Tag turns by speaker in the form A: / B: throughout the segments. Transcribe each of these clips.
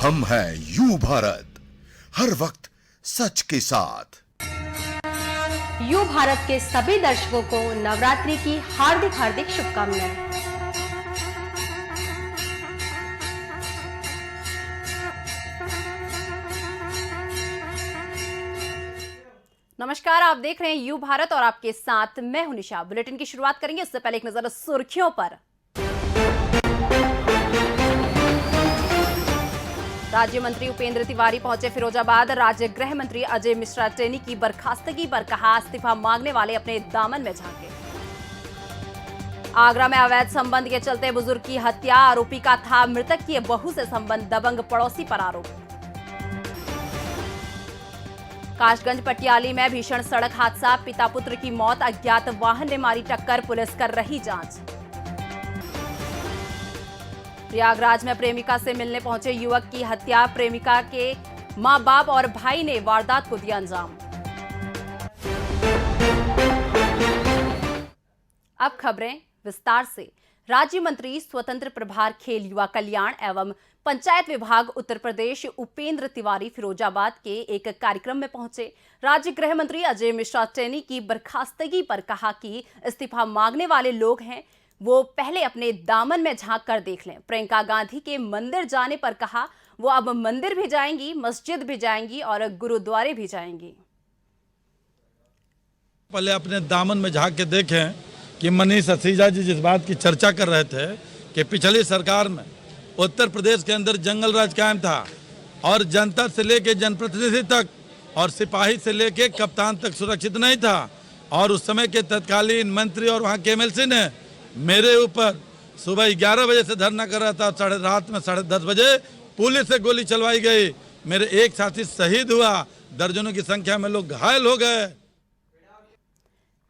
A: हम हैं यू भारत, हर वक्त सच के साथ।
B: यू भारत के सभी दर्शकों को नवरात्रि की हार्दिक हार्दिक शुभकामनाएं। नमस्कार, आप देख रहे हैं यू भारत और आपके साथ मैं हूं निशा। बुलेटिन की शुरुआत करेंगे उससे पहले एक नजर सुर्खियों पर। राज्य मंत्री उपेंद्र तिवारी पहुंचे फिरोजाबाद। राज्य गृह मंत्री अजय मिश्रा टेनी की बर्खास्तगी पर कहा, इस्तीफा मांगने वाले अपने दामन में झांके। आगरा में अवैध संबंध के चलते बुजुर्ग की हत्या, आरोपी का था मृतक की बहू से संबंध, दबंग पड़ोसी पर आरोप। काशगंज पटियाली में भीषण सड़क हादसा, पिता पुत्र की मौत, अज्ञात वाहन ने मारी टक्कर, पुलिस कर रही जांच। प्रयागराज में प्रेमिका से मिलने पहुंचे युवक की हत्या, प्रेमिका के मां बाप और भाई ने वारदात को दिया अंजाम। अब खबरें विस्तार से। राज्य मंत्री स्वतंत्र प्रभार खेल युवा कल्याण एवं पंचायत विभाग उत्तर प्रदेश उपेंद्र तिवारी फिरोजाबाद के एक कार्यक्रम में पहुंचे। राज्य गृह मंत्री अजय मिश्रा टेनी की बर्खास्तगी पर कहा कि इस्तीफा मांगने वाले लोग हैं, वो पहले अपने दामन में झांक कर देख लें। प्रियंका गांधी के मंदिर जाने पर कहा, वो अब मंदिर भी जाएंगी, मस्जिद भी जाएंगी और गुरुद्वारे भी जाएंगी।
C: पहले अपने दामन में झांक के देखें कि मनीष सिसोदिया जी जिस बात की चर्चा कर रहे थे कि पिछली सरकार में उत्तर प्रदेश के अंदर जंगल राज कायम था और जनता से लेके जनप्रतिनिधि तक और सिपाही से लेके कप्तान तक सुरक्षित नहीं था, और उस समय के तत्कालीन मंत्री और वहाँ के एमएलसी ने मेरे ऊपर सुबह 11 बजे से धरना कर रहा था, रात में 10:30 बजे पुलिस से गोली चलवाई गई। मेरे एक साथी शहीद हुआ, दर्जनों की संख्या में लोग घायल हो गए।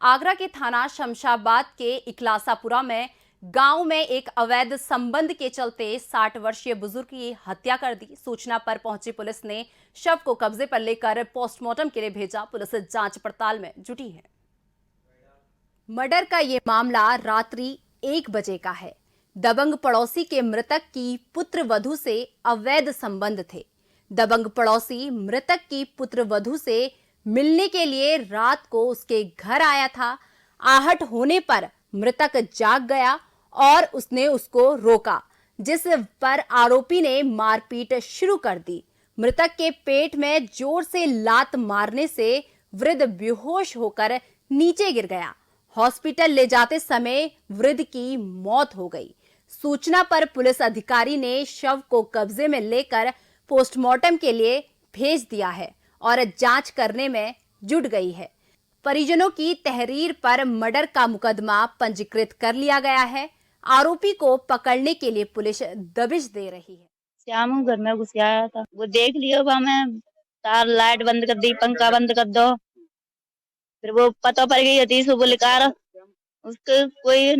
B: आगरा के थाना शमशाबाद के इकलासापुरा में गांव में एक अवैध संबंध के चलते 60 वर्षीय बुजुर्ग की हत्या कर दी। सूचना पर पहुंची पुलिस ने शव को कब्जे पर लेकर पोस्टमार्टम के लिए भेजा। पुलिस जांच पड़ताल में जुटी है। मर्डर का ये मामला रात्रि 1 बजे का है। दबंग पड़ोसी के मृतक की पुत्र वधू से अवैध संबंध थे। दबंग पड़ोसी मृतक की पुत्र वधू से मिलने के लिए रात को उसके घर आया था। आहट होने पर मृतक जाग गया और उसने उसको रोका, जिस पर आरोपी ने मारपीट शुरू कर दी। मृतक के पेट में जोर से लात मारने से वृद्ध बेहोश होकर नीचे गिर गया। हॉस्पिटल ले जाते समय वृद्ध की मौत हो गई। सूचना पर पुलिस अधिकारी ने शव को कब्जे में लेकर पोस्टमार्टम के लिए भेज दिया है और जांच करने में जुट गई है। परिजनों की तहरीर पर मर्डर का मुकदमा पंजीकृत कर लिया गया है। आरोपी को पकड़ने के लिए पुलिस दबिश दे रही है।
D: श्याम घर में घुस आया था, वो देख लियो, मैं तार लाइट बंद कर दी, पंखा बंद कर दो। फिर वो पता पड़ गई थी सुबह लेकर उसके कोई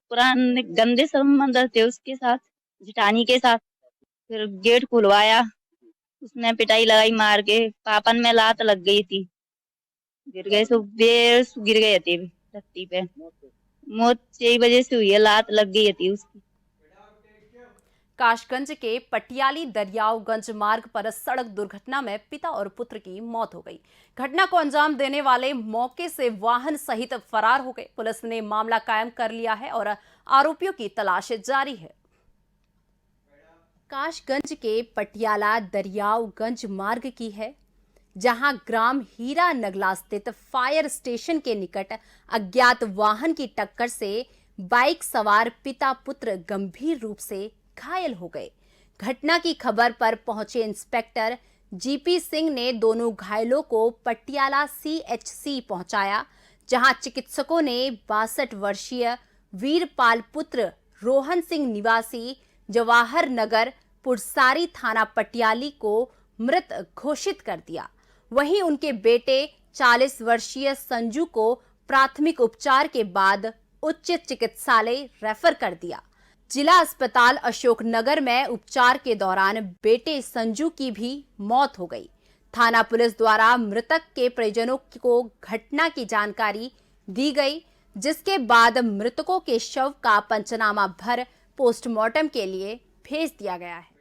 D: पुराने गंदे संबंध थे उसके साथ, जिठानी के साथ। फिर गेट खुलवाया, उसने पिटाई लगाई मार के, पापन में लात लग गई थी, गिर गए, गिर गए थे धरती पे। मौत 6 बजे से हुई है, लात लग गई थी उसकी।
B: काशगंज के पटियाली दरियावगंज मार्ग पर सड़क दुर्घटना में पिता और पुत्र की मौत हो गई। घटना को अंजाम देने वाले मौके से वाहन सहित फरार हो गए। पुलिस ने मामला कायम कर लिया है और आरोपियों की तलाश जारी है। काशगंज के पटियाला दरियावगंज मार्ग की है, जहां ग्राम हीरा नगला स्थित फायर स्टेशन के निकट अज्ञात वाहन की टक्कर से बाइक सवार पिता पुत्र गंभीर रूप से घायल हो गए। घटना की खबर पर पहुंचे इंस्पेक्टर जीपी सिंह ने दोनों घायलों को पटियाला सीएचसी पहुंचाया, जहां चिकित्सकों ने 62 वर्षीय वीरपाल पुत्र रोहन सिंह निवासी जवाहर नगर पुरसारी थाना पटियाली को मृत घोषित कर दिया। वहीं उनके बेटे 40 वर्षीय संजू को प्राथमिक उपचार के बाद उच्च चिकित्सालय रेफर कर दिया। जिला अस्पताल अशोकनगर में उपचार के दौरान बेटे संजू की भी मौत हो गई। थाना पुलिस द्वारा मृतक के परिजनों को घटना की जानकारी दी गई, जिसके बाद मृतकों के शव का पंचनामा भर पोस्टमार्टम के लिए भेज दिया गया है।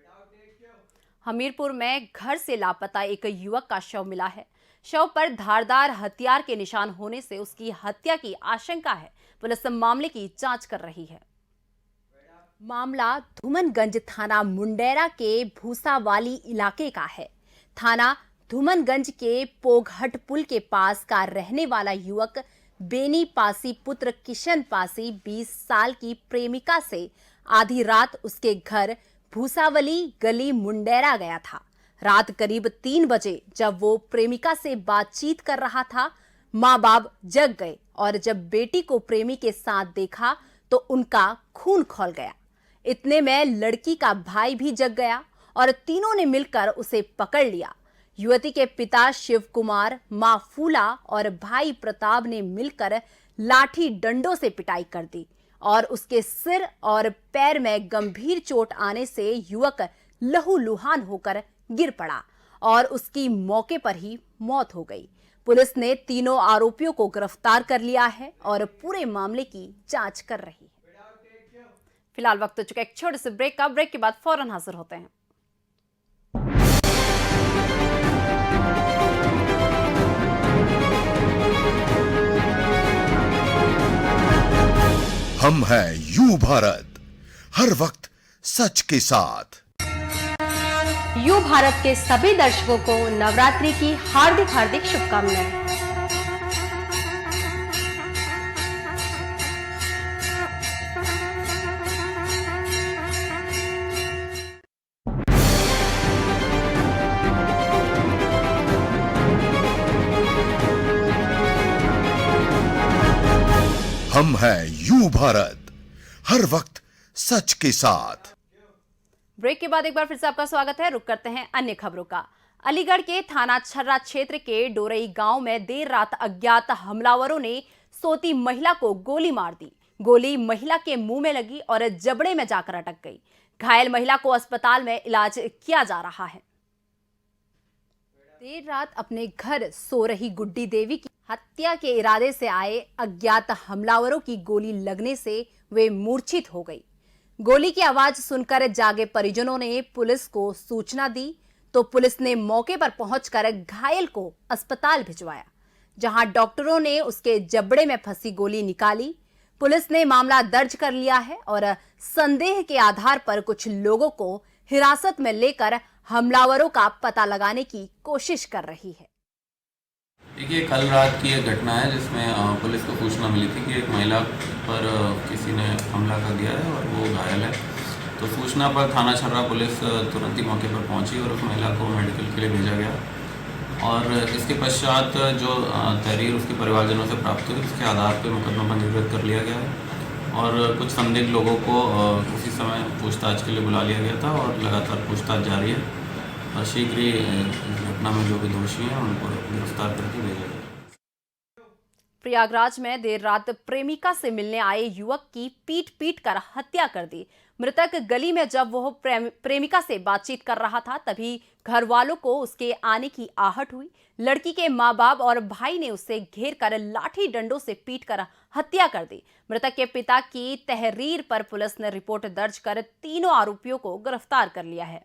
B: हमीरपुर में घर से लापता एक युवक का शव मिला है। शव पर धारदार हथियार के निशान होने से उसकी हत्या की आशंका है। पुलिस मामले की जांच कर रही है। मामला धूमनगंज थाना मुंडेरा के भूसावाली इलाके का है। थाना धूमनगंज के पोघट पुल के पास का रहने वाला युवक बेनी पासी पुत्र किशन पासी 20 साल की प्रेमिका से आधी रात उसके घर भूसावली गली मुंडेरा गया था। रात करीब 3 बजे जब वो प्रेमिका से बातचीत कर रहा था, माँ बाप जग गए और जब बेटी को प्रेमी के साथ देखा तो उनका खून खौल गया। इतने में लड़की का भाई भी जग गया और तीनों ने मिलकर उसे पकड़ लिया। युवती के पिता शिव कुमार, मां फूला और भाई प्रताप ने मिलकर लाठी डंडों से पिटाई कर दी और उसके सिर और पैर में गंभीर चोट आने से युवक लहूलुहान होकर गिर पड़ा और उसकी मौके पर ही मौत हो गई। पुलिस ने तीनों आरोपियों को गिरफ्तार कर लिया है और पूरे मामले की जांच कर रही है। फिलहाल वक्त हो चुका एक छोटे से ब्रेक का। ब्रेक के बाद फौरन हाजिर होते हैं।
A: हम हैं यू भारत, हर वक्त सच के साथ।
E: यू भारत के सभी दर्शकों को नवरात्रि की हार्दिक हार्दिक शुभकामनाएं।
A: हम हैं यू भारत, हर वक्त सच के साथ।
B: ब्रेक के बाद एक बार फिर से आपका स्वागत है। रुक करते हैं अन्य खबरों का। अलीगढ़ के थाना छर्रा क्षेत्र के डोरई गांव में देर रात अज्ञात हमलावरों ने सोती महिला को गोली मार दी। गोली महिला के मुंह में लगी और जबड़े में जाकर अटक गई। घायल महिला को अस्पताल में इलाज किया जा रहा है। देर रात अपने घर सो रही गुड्डी देवी की हत्या के इरादे से आए अज्ञात हमलावरों की गोली लगने से वे मूर्छित हो गई। गोली की आवाज सुनकर जागे परिजनों ने पुलिस को सूचना दी तो पुलिस ने मौके पर पहुंचकर घायल को अस्पताल भिजवाया, जहां डॉक्टरों ने उसके जबड़े में फंसी गोली निकाली। पुलिस ने मामला दर्ज कर लिया है और संदेह के आधार पर कुछ लोगों को हिरासत में लेकर हमलावरों का पता लगाने की कोशिश कर रही है।
F: देखिए, कल रात की एक घटना है जिसमें पुलिस को सूचना मिली थी कि एक महिला पर किसी ने हमला कर दिया है और वो घायल है। तो सूचना पर थाना छर्रा पुलिस तुरंत ही मौके पर पहुंची और उस महिला को मेडिकल के लिए भेजा गया और इसके पश्चात जो तहरीर उसके परिवारजनों से प्राप्त हुई उसके आधार पर मुकदमा पंजीकृत कर लिया गया है और कुछ संदिग्ध लोगों को उसी समय पूछताछ के लिए बुला लिया गया था और लगातार पूछताछ जारी है और शीघ्र ही इस घटना में जो भी दोषी हैं उनको गिरफ्तार करके भेजा जाएगा।
B: प्रयागराज में देर रात प्रेमिका से मिलने आए युवक की पीट कर हत्या कर दी। मृतक गली में जब वह प्रेमिका से बातचीत कर रहा था तभी घर वालों को उसके आने की आहट हुई। लड़की के माँ बाप और भाई ने उसे घेर कर लाठी डंडों से पीट कर हत्या कर दी। मृतक के पिता की तहरीर पर पुलिस ने रिपोर्ट दर्ज कर तीनों आरोपियों को गिरफ्तार कर लिया है।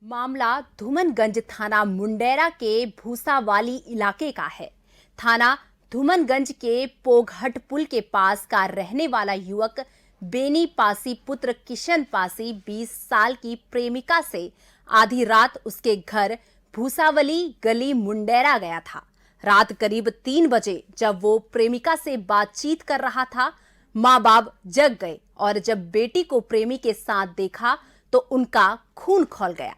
B: मामला धूमनगंज थाना मुंडेरा के भूसावाली इलाके का है। थाना धूमनगंज के पोघट पुल के पास का रहने वाला युवक बेनी पासी पुत्र किशन पासी 20 साल की प्रेमिका से आधी रात उसके घर भूसावली गली मुंडेरा गया था। रात करीब 3 बजे जब वो प्रेमिका से बातचीत कर रहा था, माँ बाप जग गए और जब बेटी को प्रेमी के साथ देखा तो उनका खून खौल गया।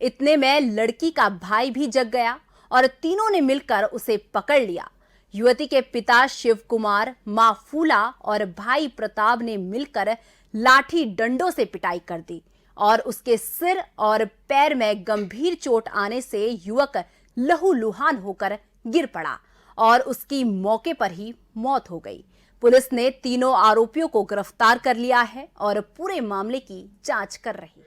B: इतने में लड़की का भाई भी जग गया और तीनों ने मिलकर उसे पकड़ लिया। युवती के पिता शिव कुमार, मां फूला और भाई प्रताप ने मिलकर लाठी डंडों से पिटाई कर दी और उसके सिर और पैर में गंभीर चोट आने से युवक लहूलुहान होकर गिर पड़ा और उसकी मौके पर ही मौत हो गई। पुलिस ने तीनों आरोपियों को गिरफ्तार कर लिया है और पूरे मामले की जांच कर रही है।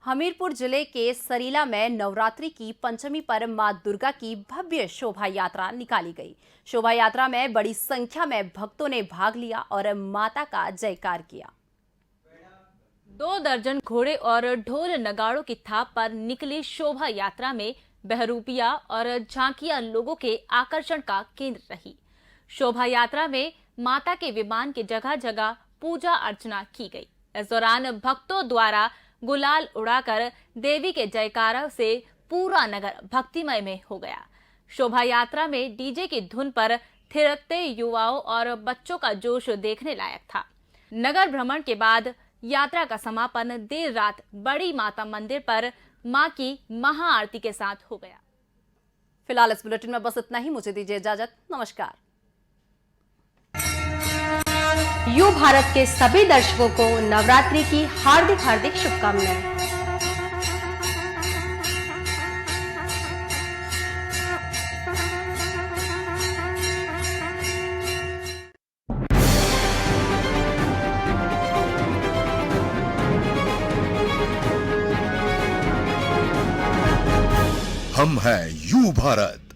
B: हमीरपुर जिले के सरीला में नवरात्रि की पंचमी पर मां दुर्गा की भव्य शोभा यात्रा निकाली गई। शोभा यात्रा में बड़ी संख्या में भक्तों ने भाग लिया और माता का जयकार किया।
G: 2 दर्जन घोड़े और ढोल नगाड़ों की थाप पर निकली शोभा यात्रा में बहरूपिया और झांकियां लोगों के आकर्षण का केंद्र रही। शोभा यात्रा में माता के विमान की जगह जगह पूजा अर्चना की गई। इस दौरान भक्तों द्वारा गुलाल उड़ाकर देवी के जयकारा से पूरा नगर भक्तिमय में हो गया। शोभा यात्रा में डीजे की धुन पर थिरकते युवाओं और बच्चों का जोश देखने लायक था। नगर भ्रमण के बाद यात्रा का समापन देर रात बड़ी माता मंदिर पर मां की महाआरती के साथ हो गया।
B: फिलहाल इस बुलेटिन में बस इतना ही। मुझे दीजिए इजाजत। नमस्कार।
E: यू भारत के सभी दर्शकों को नवरात्रि की हार्दिक हार्दिक शुभकामनाएं।
A: हम हैं यू भारत,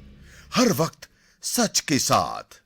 A: हर वक्त सच के साथ।